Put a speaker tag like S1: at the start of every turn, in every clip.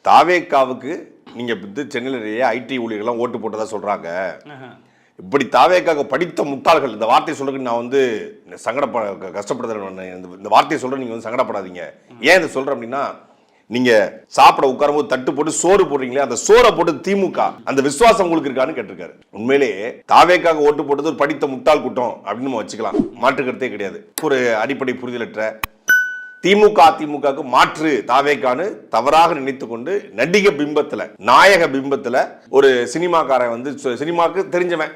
S1: தாவேக்காவுக்கு நீங்க சென்னையிலேயே ஐடி ஊழியர்கள்லாம் ஓட்டு போட்டதா சொல்றாங்க. இப்படி தாவேக்காக படித்த முட்டாள்கள், இந்த வார்த்தையை சொல்றதுக்கு நான் வந்து கஷ்டப்படுறேன். இந்த வார்த்தையை சொல்றேன், நீங்க வந்து சங்கடப்படாதீங்க. ஏன் இதை சொல்றேன் அப்படின்னா, நீங்க சாப்பிட உட்காரும் போது தட்டு போட்டு சோறு போடுறீங்களே, அந்த சோறை போட்டு திமுக அந்த விசுவாசம் உங்களுக்கு இருக்கான்னு கேட்டிருக்காரு. உண்மையிலேயே தாவேக்காக ஓட்டு போட்டது ஒரு படித்த முட்டாள் கூட்டம் அப்படின்னு நம்ம வச்சுக்கலாம், மாற்று கருத்தே கிடையாது. ஒரு அடிப்படை புரிதலற்ற திமுக அதிமுகவுக்கு மாற்று தாவேக்கான்னு தவறாக நினைத்து கொண்டு நடிக பிம்பத்துல, நாயக பிம்பத்துல ஒரு சினிமாக்காரன் வந்து சினிமாவுக்கு தெரிஞ்சவன்,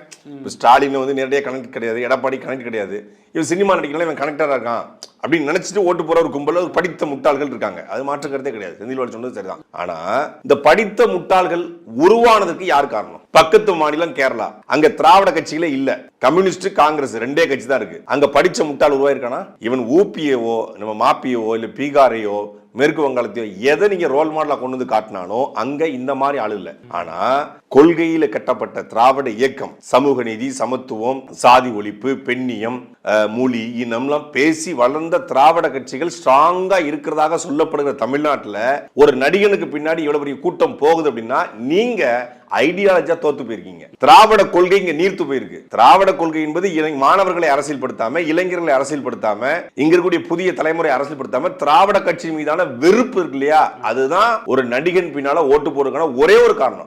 S1: ஸ்டாலின் வந்து நேரடியாக கனெக்ட் கிடையாது, எடப்பாடி கனெக்ட் கிடையாது, இவன் சினிமா நடிக்கலாம், இவன் கனெக்டரா இருக்கான் அப்படின்னு நினைச்சிட்டு ஓட்டு போற ஒரு கும்பல படித்த முட்டாள்கள் இருக்காங்க. அது மாற்று கருத்தே கிடையாது. செந்தில் சொன்னது சரிதான். ஆனா இந்த படித்த முட்டாள்கள் உருவானதுக்கு யார் காரணம்? பக்கத்து மாநிலம் கேரளா, அங்க திராவிட கட்சிகளே இல்ல, கம்யூனிஸ்ட் காங்கிரஸ் ரெண்டே கட்சி தான் இருக்கு. அங்க படிச்ச முட்டாள் உருவாயிருக்கானா? இவன் ஊபியவோ நம்ம மாப்பியவோ இல்ல பீகாரையோ மேற்கு வங்காளத்தையோ எதை நீங்க ரோல் மாடலா கொண்டு வந்து காட்டினானோ அங்க இந்த மாதிரி ஆளு இல்ல. ஆனா கொள்கையில கட்டப்பட்ட திராவிட இயக்கம், சமூக நீதி, சமத்துவம், சாதி ஒழிப்பு, பெண்ணியம், மொழி, இனம்லாம் பேசி வளர்ந்த திராவிட கட்சிகள் ஸ்ட்ராங்கா இருக்கிறதாக சொல்லப்படுகிற தமிழ்நாட்டுல ஒரு நடிகனுக்கு பின்னாடி எவ்வளவு பெரிய கூட்டம் போகுது அப்படின்னா, நீங்க ஐடியாலஜியா தோத்து போயிருக்கீங்க. திராவிட கொள்கை இங்க நீர்த்து போயிருக்கு. திராவிட கொள்கை என்பது மாணவர்களை அரசியல்படுத்தாம, இளைஞர்களை அரசியல்படுத்தாம, இங்க இருக்கக்கூடிய புதிய தலைமுறை அரசியல்படுத்தாம திராவிட கட்சி மீதான வெறுப்பு இருக்கு இல்லையா, அதுதான் ஒரு நடிகன் பின்னால ஓட்டு போடுறதுக்கான ஒரே ஒரு காரணம்.